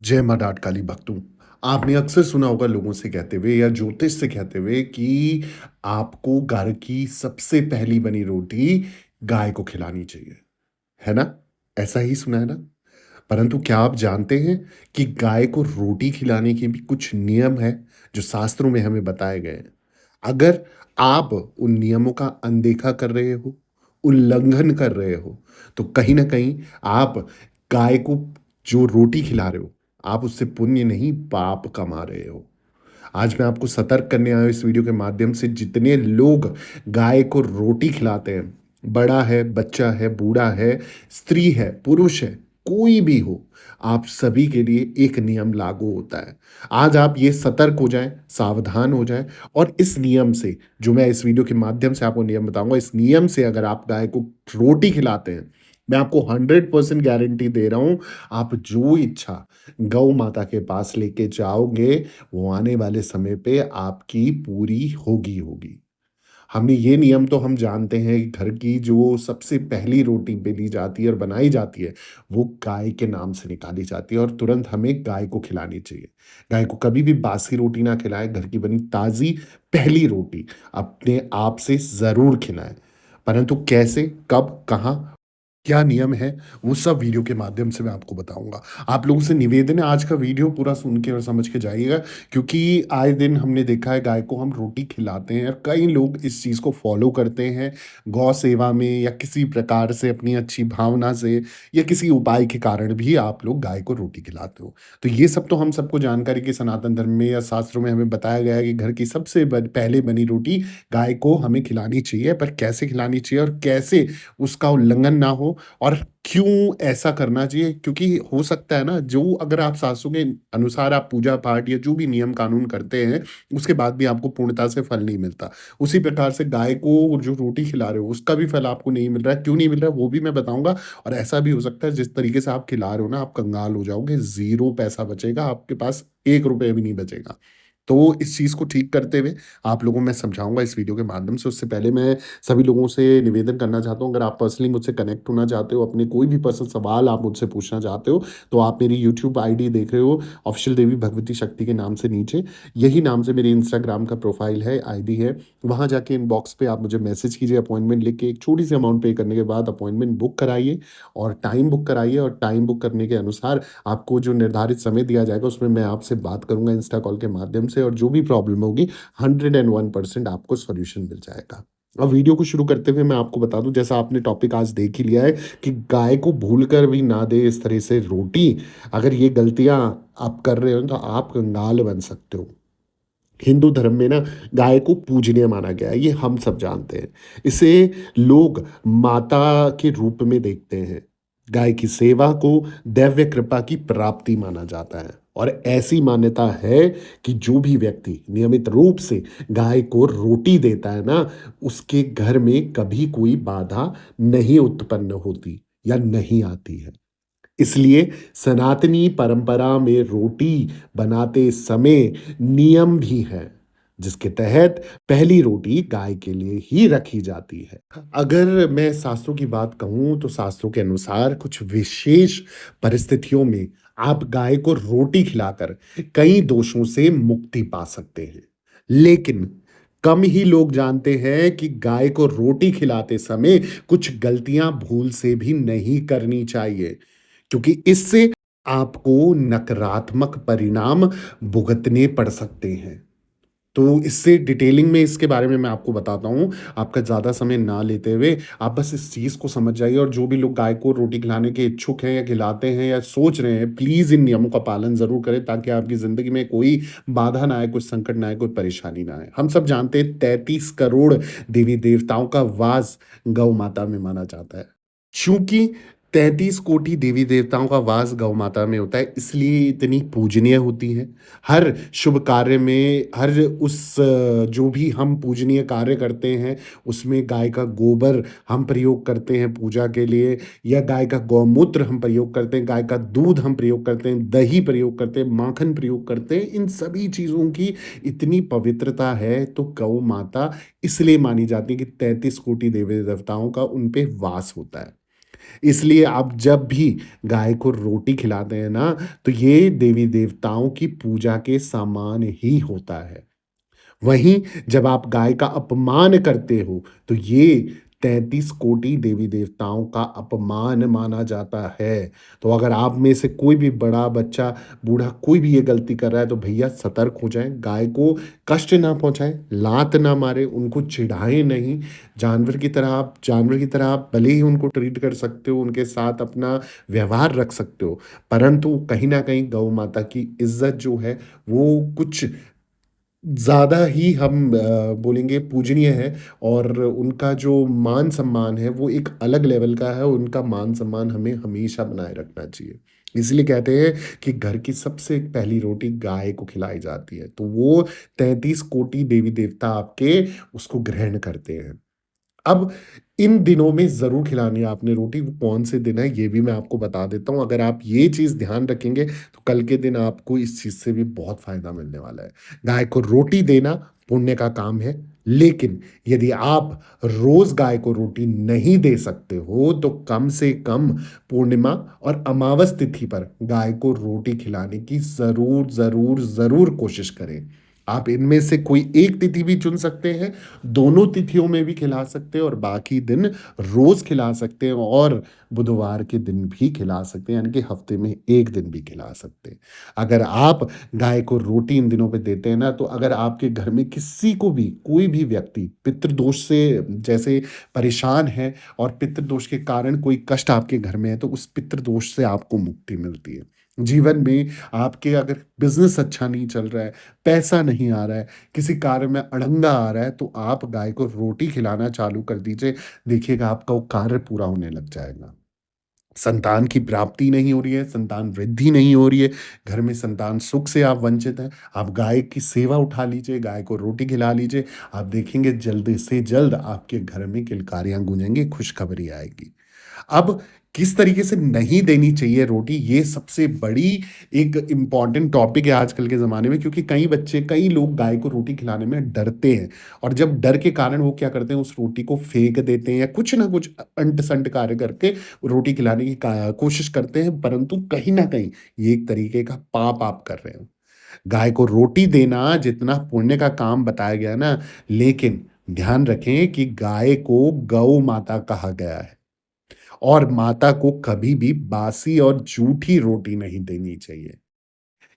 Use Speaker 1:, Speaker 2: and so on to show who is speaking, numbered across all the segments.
Speaker 1: जय माँ डाट काली भक्तों। आपने अक्सर सुना होगा लोगों से कहते हुए या ज्योतिष से कहते हुए कि आपको घर की सबसे पहली बनी रोटी गाय को खिलानी चाहिए, है ना? ऐसा ही सुना है ना? परंतु क्या आप जानते हैं कि गाय को रोटी खिलाने के भी कुछ नियम हैं, जो शास्त्रों में हमें बताए गए हैं। अगर आप उन नियमों का अनदेखा कर रहे हो, उल्लंघन कर रहे हो, तो कहीं न कहीं आप गाय को जो रोटी खिला रहे हो, आप उससे पुण्य नहीं पाप कमा रहे हो। आज मैं आपको सतर्क करने आया हूँ इस वीडियो के माध्यम से। जितने लोग गाय को रोटी खिलाते हैं, बड़ा है, बच्चा है, बूढ़ा है, स्त्री है, पुरुष है, कोई भी हो, आप सभी के लिए एक नियम लागू होता है। आज आप ये सतर्क हो जाएं, सावधान हो जाएं, और इस नियम से, जो मैं इस वीडियो के माध्यम से आपको नियम बताऊंगा, इस नियम से अगर आप गाय को रोटी खिलाते हैं, मैं आपको 100% गारंटी दे रहा हूं, आप जो इच्छा गौ माता के पास लेके जाओगे, वो आने वाले समय पे आपकी पूरी होगी होगी। हमने ये नियम तो हम जानते हैं कि घर की जो सबसे पहली रोटी बेली जाती है और बनाई जाती है, वो गाय के नाम से निकाली जाती है और तुरंत हमें गाय को खिलानी चाहिए। गाय को कभी भी बासी रोटी ना खिलाएं, घर की बनी ताज़ी पहली रोटी अपने आप से ज़रूर खिलाएं। परंतु कैसे, कब, कहाँ, क्या नियम है, वो सब वीडियो के माध्यम से मैं आपको बताऊँगा। आप लोगों से निवेदन है, आज का वीडियो पूरा सुन के और समझ के जाइएगा, क्योंकि आए दिन हमने देखा है गाय को हम रोटी खिलाते हैं और कई लोग इस चीज़ को फ़ॉलो करते हैं। गौ सेवा में या किसी प्रकार से अपनी अच्छी भावना से या किसी उपाय के कारण भी आप लोग गाय को रोटी खिलाते हो। तो ये सब तो हम सबको जानकारी कि सनातन धर्म में या शास्त्रों में हमें बताया गया है कि घर की सबसे पहले बनी रोटी गाय को हमें खिलानी चाहिए। पर कैसे खिलानी चाहिए और कैसे उसका उल्लंघन ना हो, और क्यों ऐसा करना चाहिए? क्योंकि हो सकता है ना, जो अगर आप शास्त्रों के अनुसार आप पूजा पाठ या जो भी नियम कानून करते हैं, उसके बाद भी आपको पूर्णता से फल नहीं मिलता। उसी प्रकार से गाय को जो रोटी खिला रहे हो, उसका भी फल आपको नहीं मिल रहा है। क्यों नहीं मिल रहा है, वो भी मैं बताऊँगा। और ऐसा भी हो सकता है जिस तरीके से आप खिला रहे हो ना, आप कंगाल हो जाओगे, ज़ीरो पैसा बचेगा, आपके पास ₹1 भी नहीं बचेगा। तो इस चीज़ को ठीक करते हुए आप लोगों को मैं समझाऊँगा इस वीडियो के माध्यम से। उससे पहले मैं सभी लोगों से निवेदन करना चाहता हूँ, अगर आप पर्सनली मुझसे कनेक्ट होना चाहते हो, अपने कोई भी पर्सनल सवाल आप मुझसे पूछना चाहते हो, तो आप मेरी यूट्यूब आईडी देख रहे हो, ऑफ़िशियल देवी भगवती शक्ति के नाम से नीचे, यही नाम से मेरी इंस्टाग्राम का प्रोफ़ाइल है, आईडी है। वहाँ जाके इनबॉक्स पे आप मुझे मैसेज कीजिए, अपॉइंटमेंट लिख के एक छोटी-सी अमाउंट पे करने के बाद अपॉइंटमेंट बुक कराइए और टाइम बुक कराइए, और टाइम बुक करने के अनुसार आपको जो निर्धारित समय दिया जाएगा, उसमें मैं आपसे बात करूँगा इंस्टा कॉल के माध्यम से, और जो भी प्रॉब्लम होगी 101% आपको सॉल्यूशन मिल जाएगा। अब वीडियो को शुरू करते हुए मैं आपको बता दूं, जैसा आपने टॉपिक आज देख ही लिया है कि गाय को भूलकर भी ना दे इस तरह से रोटी। अगर ये गलतियां आप कर रहे हो तो आप कंगाल बन सकते हो। हिंदू धर्म में ना, गाय को पूजनीय माना गया है, ये हम सब जानते हैं। इसे लोग माता के रूप में देखते हैं। गाय की सेवा को दैव्य कृपा की प्राप्ति माना जाता है, और ऐसी मान्यता है कि जो भी व्यक्ति नियमित रूप से गाय को रोटी देता है ना, उसके घर में कभी कोई बाधा नहीं उत्पन्न होती या नहीं आती है। इसलिए सनातनी परंपरा में रोटी बनाते समय नियम भी है, जिसके तहत पहली रोटी गाय के लिए ही रखी जाती है। अगर मैं शास्त्रों की बात कहूं, तो शास्त्रों के अनुसार कुछ विशेष परिस्थितियों में आप गाय को रोटी खिलाकर कई दोषों से मुक्ति पा सकते हैं। लेकिन कम ही लोग जानते हैं कि गाय को रोटी खिलाते समय कुछ गलतियां भूल से भी नहीं करनी चाहिए, क्योंकि इससे आपको नकारात्मक परिणाम भुगतने पड़ सकते हैं। तो इससे डिटेलिंग में इसके बारे में मैं आपको बताता हूँ, आपका ज़्यादा समय ना लेते हुए आप बस इस चीज़ को समझ जाइए। और जो भी लोग गाय को रोटी खिलाने के इच्छुक हैं या खिलाते हैं या सोच रहे हैं, प्लीज़ इन नियमों का पालन ज़रूर करें, ताकि आपकी ज़िंदगी में कोई बाधा ना आए, कोई संकट ना आए, कोई परेशानी ना आए। हम सब जानते हैं 33 करोड़ देवी देवताओं का वास गौ माता में माना जाता है। चूँकि 33 कोटि देवी-देवताओं का वास गौ माता में होता है, इसलिए इतनी पूजनीय होती हैं। हर शुभ कार्य में, हर जो भी हम पूजनीय कार्य करते हैं, उसमें गाय का गोबर हम प्रयोग करते हैं पूजा के लिए, या गाय का गौमूत्र हम प्रयोग करते हैं, गाय का दूध हम प्रयोग करते हैं, दही प्रयोग करते हैं, माखन प्रयोग करते हैं। इन सभी चीज़ों की इतनी पवित्रता है, तो गौ माता इसलिए मानी जाती है कि 33 कोटि देवी-देवताओं का उन पे वास होता है। इसलिए आप जब भी गाय को रोटी खिलाते हैं ना, तो ये देवी-देवताओं की पूजा के समान ही होता है। वहीं जब आप गाय का अपमान करते हो, तो ये 33 कोटि देवी-देवताओं का अपमान माना जाता है। तो अगर आप में से कोई भी बड़ा, बच्चा, बूढ़ा कोई भी ये गलती कर रहा है, तो भैया सतर्क हो जाएँ, गाय को कष्ट ना पहुँचाएँ, लात ना मारें, उनको चिढ़ाएँ नहीं। जानवर की तरह आप भले ही उनको ट्रीट कर सकते हो, उनके साथ अपना व्यवहार रख सकते हो, परंतु कहीं न कहीं गौ माता की इज़्ज़त जो है, वो कुछ ज़्यादा ही हम बोलेंगे पूजनीय है और उनका जो मान-सम्मान है वो एक अलग लेवल का है, उनका मान-सम्मान हमें हमेशा बनाए रखना चाहिए। इसलिए कहते हैं कि घर की सबसे पहली रोटी गाय को खिलाई जाती है, तो वो 33 कोटि देवी-देवता आपके उसको ग्रहण करते हैं। अब इन दिनों में ज़रूर खिलानी है आपने रोटी, वो कौन-से दिन है ये भी मैं आपको बता देता हूँ। अगर आप ये चीज़ ध्यान रखेंगे, तो कल के दिन आपको इस चीज़ से भी बहुत फ़ायदा मिलने वाला है। गाय को रोटी देना पुण्य का काम है, लेकिन यदि आप रोज़ गाय को रोटी नहीं दे सकते हो, तो कम से कम पूर्णिमा और अमावस तिथि पर गाय को रोटी खिलाने की ज़रूर, ज़रूर, ज़रूर कोशिश करें। आप इनमें से कोई एक तिथि भी चुन सकते हैं, दोनों तिथियों में भी खिला सकते हैं और बाकी दिन रोज़ खिला सकते हैं और बुधवार के दिन भी खिला सकते हैं, यानी कि हफ्ते में 1 दिन भी खिला सकते हैं। अगर आप गाय को रोटी इन दिनों पे देते हैं ना, तो अगर आपके घर में किसी को भी, कोई भी व्यक्ति पितृदोष से जैसे परेशान है और पितृदोष के कारण कोई कष्ट आपके घर में है, तो उस पितृदोष से आपको मुक्ति मिलती है। जीवन में आपके अगर बिज़नेस अच्छा नहीं चल रहा है, पैसा नहीं आ रहा है, किसी कार्य में अड़ंगा आ रहा है, तो आप गाय को रोटी खिलाना चालू कर दीजिए। देखिएगा आपका वो कार्य पूरा होने लग जाएगा। संतान की प्राप्ति नहीं हो रही है, संतान वृद्धि नहीं हो रही है, घर में संतान सुख से आप वंचित हैं, आप गाय की सेवा उठा लीजिए, गाय को रोटी खिला लीजिए, आप देखेंगे जल्द से जल्द आपके घर में किलकारियाँ गूँजेंगी, खुशखबरी आएगी। अब किस तरीके से नहीं देनी चाहिए रोटी, ये सबसे बड़ी एक इम्पॉर्टेंट टॉपिक है आजकल के ज़माने में, क्योंकि कई बच्चे, कई लोग गाय को रोटी खिलाने में डरते हैं और जब डर के कारण वो क्या करते हैं, उस रोटी को फेंक देते हैं या कुछ ना कुछ अंट-संट कार्य करके रोटी खिलाने की का कोशिश करते हैं, परंतु कहीं न कहीं ये एक तरीके का पाप आप कर रहे हो। गाय को रोटी देना जितना पुण्य का काम बताया गया ना, लेकिन ध्यान रखें कि गाय को गौ माता कहा गया है। और माता को कभी भी बासी और जूठी रोटी नहीं देनी चाहिए।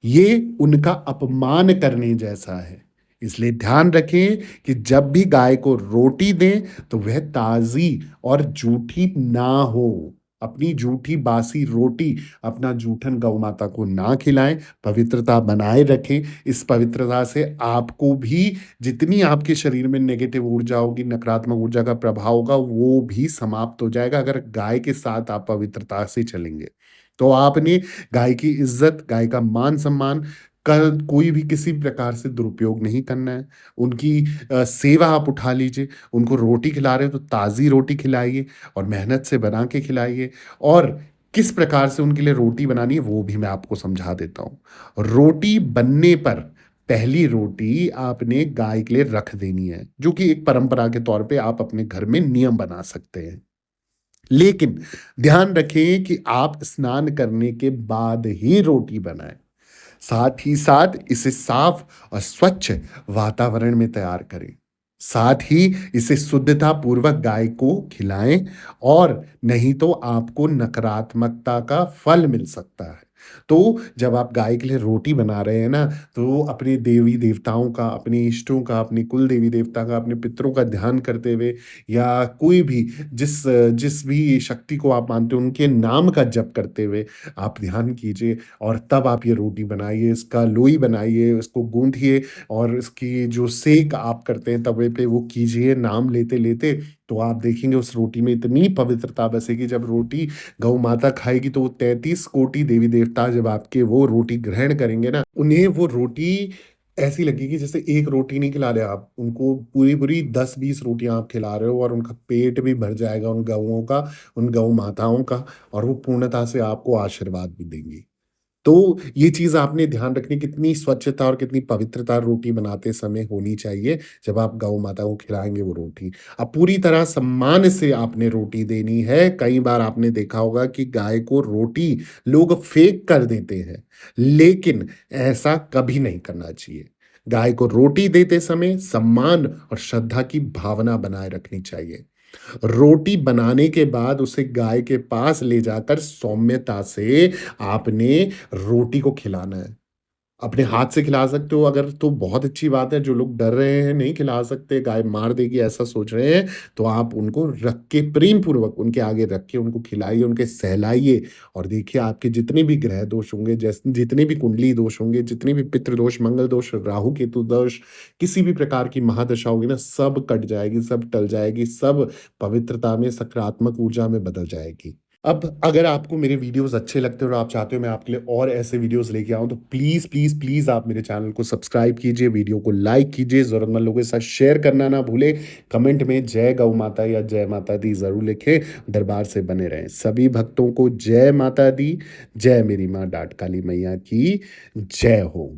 Speaker 1: ये उनका अपमान करने जैसा है। इसलिए ध्यान रखें कि जब भी गाय को रोटी दें, तो वह ताज़ी और जूठी ना हो। अपनी जूठी बासी रोटी, अपना जूठन गौ माता को ना खिलाएँ, पवित्रता बनाए रखें। इस पवित्रता से आपको भी जितनी आपके शरीर में नेगेटिव ऊर्जा होगी, नकारात्मक ऊर्जा का प्रभाव होगा, वो भी समाप्त हो जाएगा अगर गाय के साथ आप पवित्रता से चलेंगे। तो आपने गाय की इज़्ज़त, गाय का मान-सम्मान का कोई भी किसी प्रकार से दुरुपयोग नहीं करना है। उनकी सेवा आप उठा लीजिए, उनको रोटी खिला रहे हो तो ताज़ी रोटी खिलाइए और मेहनत से बना के खिलाइए और किस प्रकार से उनके लिए रोटी बनानी है वो भी मैं आपको समझा देता हूँ। रोटी बनने पर पहली रोटी आपने गाय के लिए रख देनी है, जो कि एक परंपरा के तौर पे आप अपने घर में नियम बना सकते हैं। लेकिन ध्यान रखें कि आप स्नान करने के बाद ही रोटी बनाएँ। साथ ही साथ इसे साफ और स्वच्छ वातावरण में तैयार करें। साथ ही इसे शुद्धता पूर्वक गाय को खिलाएँ और नहीं तो आपको नकारात्मकता का फल मिल सकता है। तो जब आप गाय के लिए रोटी बना रहे हैं ना, तो अपने देवी-देवताओं का, अपने इष्टों का, अपने कुल देवी-देवता का, अपने पितरों का ध्यान करते हुए या कोई भी जिस जिस भी शक्ति को आप मानते हो, उनके नाम का जप करते हुए आप ध्यान कीजिए और तब आप ये रोटी बनाइए, इसका लोई बनाइए, इसको गूँथिए और इसकी जो सेक आप करते हैं तवे पे वो कीजिए नाम लेते-लेते, तो आप देखेंगे उस रोटी में इतनी पवित्रता बसेगी। जब रोटी गौ माता खाएगी तो वो 33 कोटि देवी-देवता जब आपके वो रोटी ग्रहण करेंगे ना, उन्हें वो रोटी ऐसी लगेगी जैसे एक रोटी नहीं खिला रहे आप, उनको पूरी-पूरी 10-20 रोटियाँ आप खिला रहे हो और उनका पेट भी भर जाएगा उन गौओं का, उन गौ माताओं का और वो पूर्णतः से आपको आशीर्वाद भी देंगी। तो ये चीज़ आपने ध्यान रखनी कितनी स्वच्छता और कितनी पवित्रता रोटी बनाते समय होनी चाहिए, जब आप गौ माता को खिलाएँगे वो रोटी। अब पूरी तरह सम्मान से आपने रोटी देनी है। कई बार आपने देखा होगा कि गाय को रोटी लोग फेंक कर देते हैं, लेकिन ऐसा कभी नहीं करना चाहिए। गाय को रोटी देते समय सम्मान और श्रद्धा की भावना बनाए रखनी चाहिए। रोटी बनाने के बाद उसे गाय के पास ले जाकर सौम्यता से आपने रोटी को खिलाना है। अपने हाथ से खिला सकते हो अगर तो बहुत अच्छी बात है, जो लोग डर रहे हैं, नहीं खिला सकते, गाय मार देगी ऐसा सोच रहे हैं, तो आप उनको रख के प्रेम पूर्वक उनके आगे रख के उनको खिलाइए, उनके सहलाइए और देखिए आपके जितने भी ग्रह दोष होंगे, जितने भी कुंडली दोष होंगे, जितने भी पितृ दोष, मंगल दोष, राहु केतु दोष, किसी भी प्रकार की महादशा होगी ना, सब कट जाएगी, सब टल जाएगी, सब पवित्रता में, सकारात्मक ऊर्जा में बदल जाएगी। अब अगर आपको मेरे वीडियोज़ अच्छे लगते हैं और आप चाहते हो मैं आपके लिए और ऐसे वीडियोज़ लेके आऊँ, तो प्लीज़, प्लीज़, प्लीज़ आप मेरे चैनल को सब्सक्राइब कीजिए, वीडियो को लाइक कीजिए, ज़रूरतमंद लोगों के साथ शेयर करना ना भूलें। कमेंट में जय गौ माता या जय माता दी ज़रूर लिखें, दरबार से बने रहें। सभी भक्तों को जय माता दी, जय मेरी माँ डाँट काली मैया की जय हो।